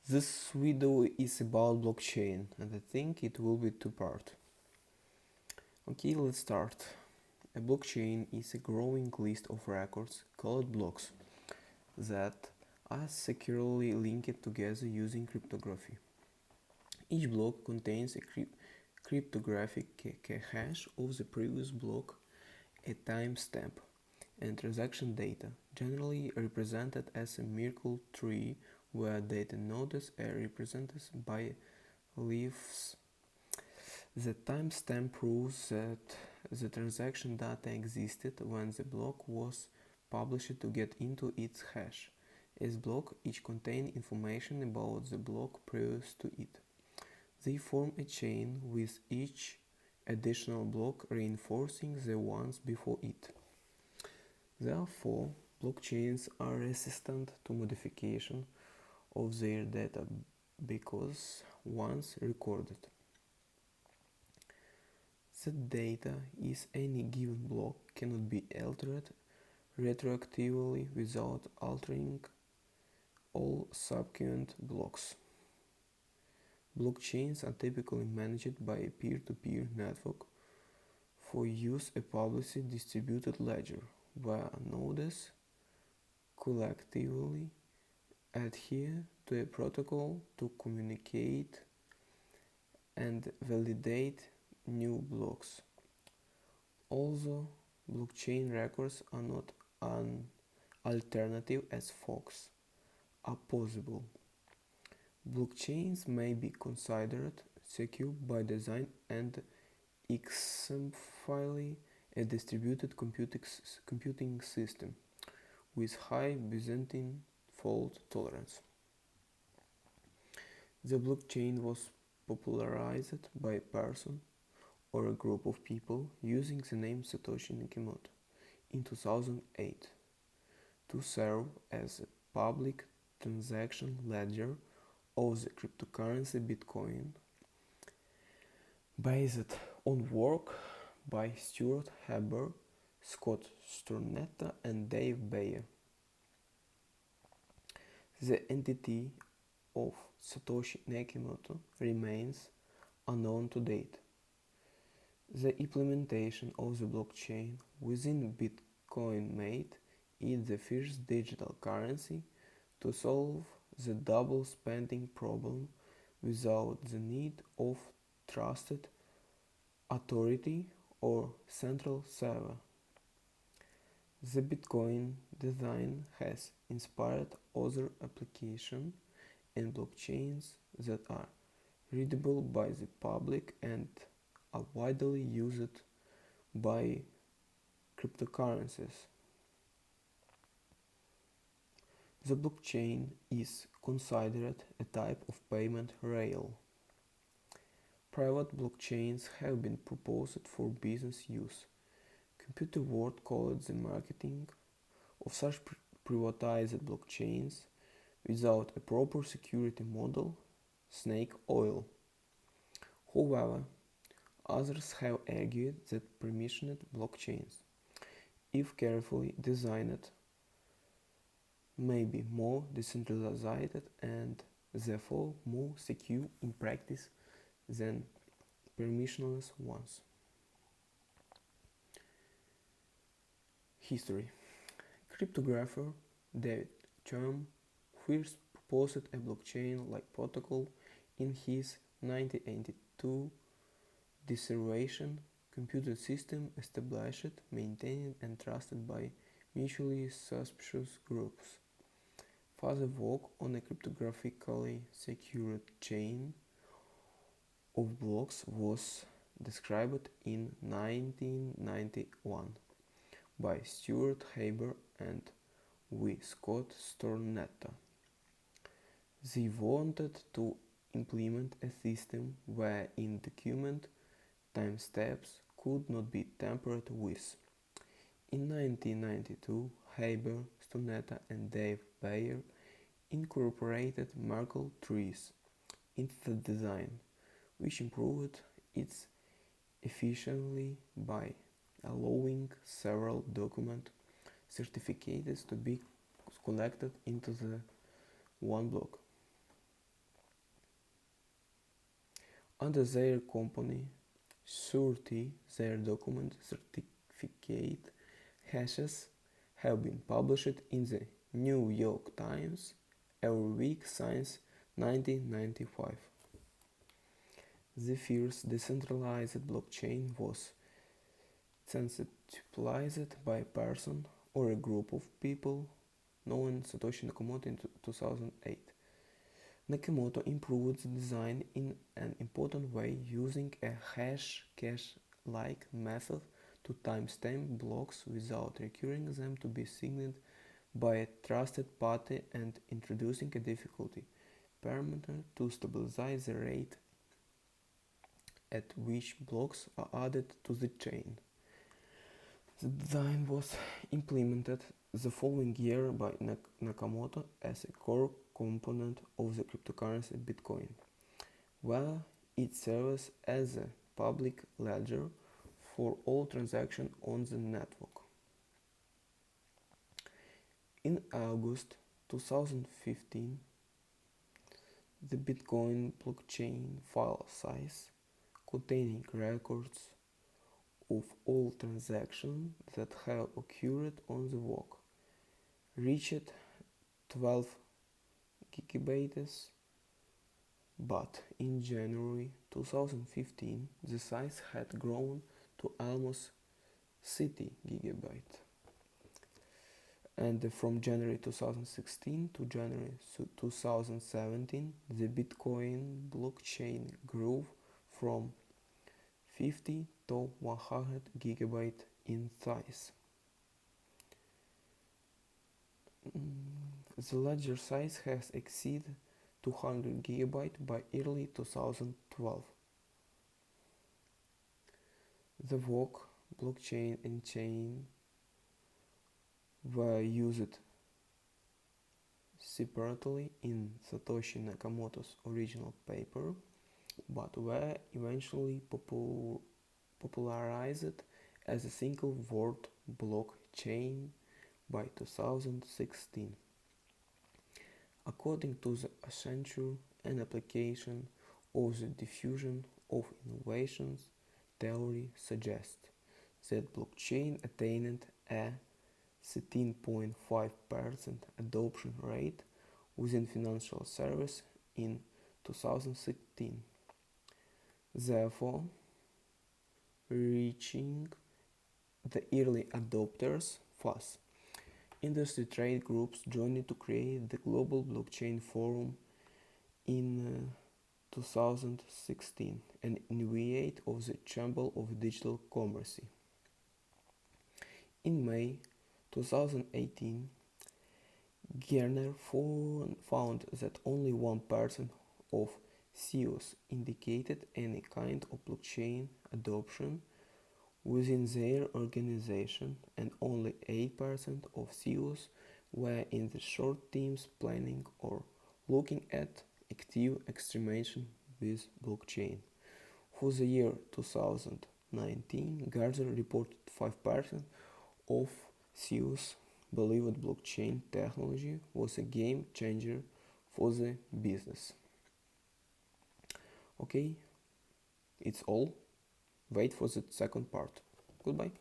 This video is about blockchain and I think it will be two-part. Okay, let's start. A blockchain is a growing list of records called blocks that are securely linked together using cryptography. Each block contains a cryptographic hash of the previous block, a timestamp, and transaction data, generally represented as a Merkle tree where data nodes are represented by leaves. The timestamp proves that the transaction data existed when the block was published to get into its hash. As blocks each contain information about the block previous to it. They form a chain with each additional block reinforcing the ones before it. Therefore, blockchains are resistant to modification of their data because once recorded, the data is any given block cannot be altered retroactively without altering all subsequent blocks. Blockchains are typically managed by a peer-to-peer network. For use, a publicly distributed ledger, where nodes collectively adhere to a protocol to communicate and validate new blocks. Although blockchain records are not an alternative as forks are possible, blockchains may be considered secure by design and exemplify a distributed computing system with high Byzantine fault tolerance. The blockchain was popularized by a person or a group of people using the name Satoshi Nakamoto in 2008 to serve as a public transaction ledger of the cryptocurrency Bitcoin, based on work by Stuart Haber, Scott Stornetta, and Dave Bayer. The entity of Satoshi Nakamoto remains unknown to date. The implementation of the blockchain within Bitcoin made it the first digital currency to solve the double spending problem without the need of trusted authority or central server. The Bitcoin design has inspired other applications and blockchains that are readable by the public and are widely used by cryptocurrencies. The blockchain is considered a type of payment rail. Private blockchains have been proposed for business use. Computer world calls the marketing of such privatized blockchains without a proper security model snake oil. However, others have argued that permissioned blockchains, if carefully designed, may be more decentralized and therefore more secure in practice than permissionless ones. History. Cryptographer David Chaum first proposed a blockchain-like protocol in his 1982 Declaration computer system established, maintained and trusted by mutually suspicious groups. Further work on a cryptographically secured chain of blocks was described in 1991 by Stuart Haber and W. Scott Stornetta. They wanted to implement a system wherein document timestamps could not be tampered with. In 1992, Haber, Stornetta, and Dave Bayer incorporated Merkle trees into the design, which improved its efficiency by allowing several document certificates to be collected into the one block. Under their company surety, their document certificate hashes have been published in the New York Times every week since 1995. The first decentralized blockchain was centralized by a person or a group of people known Satoshi Nakamoto in 2008. Nakamoto improved the design in an important way using a hash cache-like method to timestamp blocks without requiring them to be signed by a trusted party and introducing a difficulty parameter to stabilize the rate at which blocks are added to the chain. The design was implemented the following year by Nakamoto as a core component of the cryptocurrency Bitcoin, where it serves as a public ledger for all transactions on the network. In August 2015, the Bitcoin blockchain file size containing records of all transactions that have occurred on the block reached 12 gigabytes, but in January 2015 the size had grown to almost 30 gigabytes. And from January 2016 to January 2017, the Bitcoin blockchain grew from 50 to 100 gigabytes in size. The ledger size has exceeded 200 gigabytes by early 2012. The VOC blockchain and chain were used separately in Satoshi Nakamoto's original paper, but were eventually popularized as a single word blockchain by 2016. According to the Accenture, an application of the diffusion of innovations theory suggests that blockchain attained a 13.5% adoption rate within financial service in 2016. Therefore, reaching the early adopters fast. Industry trade groups joined to create the Global Blockchain Forum in 2016, an initiative of the Chamber of Digital Commerce. In May 2018, Gartner found that only 1% of CEOs indicated any kind of blockchain adoption within their organization, and only 8% of CEOs were in the short teams planning or looking at active experimentation with blockchain. For the year 2019, Gartner reported 5% of CEOs believed blockchain technology was a game changer for the business. Okay, it's all. Wait for the second part. Goodbye.